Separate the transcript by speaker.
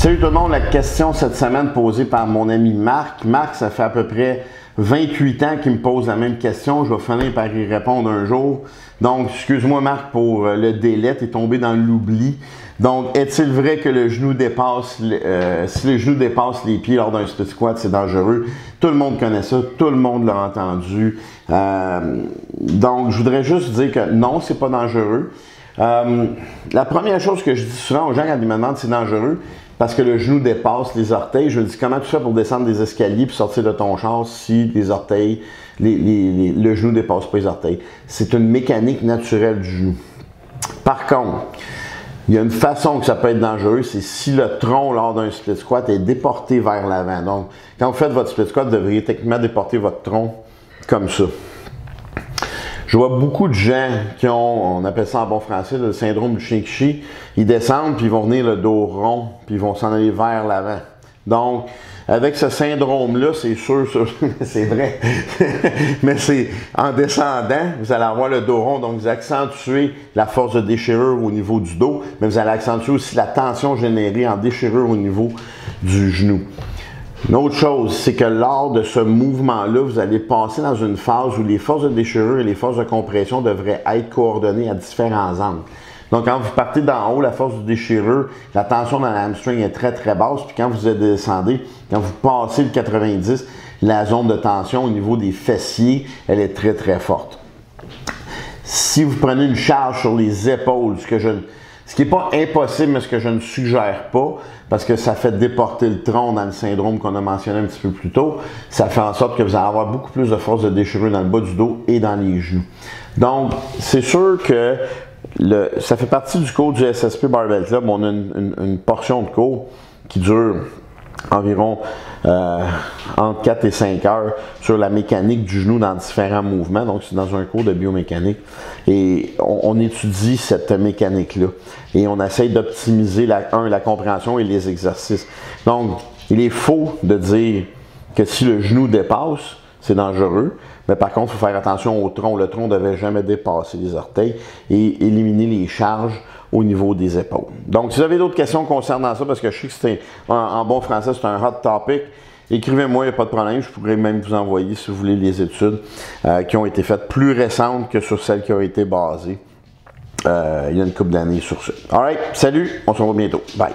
Speaker 1: Salut tout le monde, la question cette semaine posée par mon ami Marc. Marc, ça fait à peu près 28 ans qu'il me pose la même question. Je vais finir par y répondre un jour. Donc, excuse-moi Marc pour le délai, tu es tombé dans l'oubli. Donc, est-il vrai que le genou dépasse, si le genou dépasse les pieds lors d'un split squat, c'est dangereux? Tout le monde connaît ça, tout le monde l'a entendu. Donc, je voudrais juste dire que non, c'est pas dangereux. La première chose que je dis souvent aux gens quand ils me demandent si c'est dangereux, parce que le genou dépasse les orteils, je dis comment tu fais pour descendre des escaliers puis sortir de ton char si les orteils, le genou ne dépasse pas les orteils. C'est une mécanique naturelle du genou. Par contre, il y a une façon que ça peut être dangereux, c'est si le tronc lors d'un split squat est déporté vers l'avant. Donc, quand vous faites votre split squat, vous devriez techniquement déporter votre tronc comme ça. Je vois beaucoup de gens qui ont, on appelle ça en bon français, le syndrome du chien qui chie. Ils descendent, puis ils vont venir le dos rond, puis ils vont s'en aller vers l'avant. Donc, avec ce syndrome-là, c'est sûr, c'est vrai, mais c'est en descendant, vous allez avoir le dos rond, donc vous accentuez la force de déchirure au niveau du dos, mais vous allez accentuer aussi la tension générée en déchirure au niveau du genou. Une autre chose, c'est que lors de ce mouvement-là, vous allez passer dans une phase où les forces de déchirure et les forces de compression devraient être coordonnées à différents angles. Donc, quand vous partez d'en haut, la force de déchirure, la tension dans la hamstring est très, très basse. Puis quand vous descendez, quand vous passez le 90, la zone de tension au niveau des fessiers, elle est très, très forte. Si vous prenez une charge sur les épaules, ce qui n'est pas impossible, mais ce que je ne suggère pas, parce que ça fait déporter le tronc dans le syndrome qu'on a mentionné un petit peu plus tôt, ça fait en sorte que vous allez avoir beaucoup plus de force de déchirure dans le bas du dos et dans les genoux. Donc, c'est sûr que ça fait partie du cours du SSP Barbell Club. On a une portion de cours qui dure environ entre 4 et 5 heures sur la mécanique du genou dans différents mouvements. Donc, c'est dans un cours de biomécanique. Et on étudie cette mécanique-là. Et on essaye d'optimiser, la compréhension et les exercices. Donc, il est faux de dire que si le genou dépasse, c'est dangereux. Mais par contre, il faut faire attention au tronc. Le tronc ne devait jamais dépasser les orteils et éliminer les charges au niveau des épaules. Donc, si vous avez d'autres questions concernant ça, parce que je sais que c'est en bon français, c'est un hot topic, écrivez-moi, il n'y a pas de problème. Je pourrais même vous envoyer, si vous voulez, les études qui ont été faites plus récentes que sur celles qui ont été basées il y a une couple d'années sur ça. Alright, salut, on se revoit bientôt. Bye.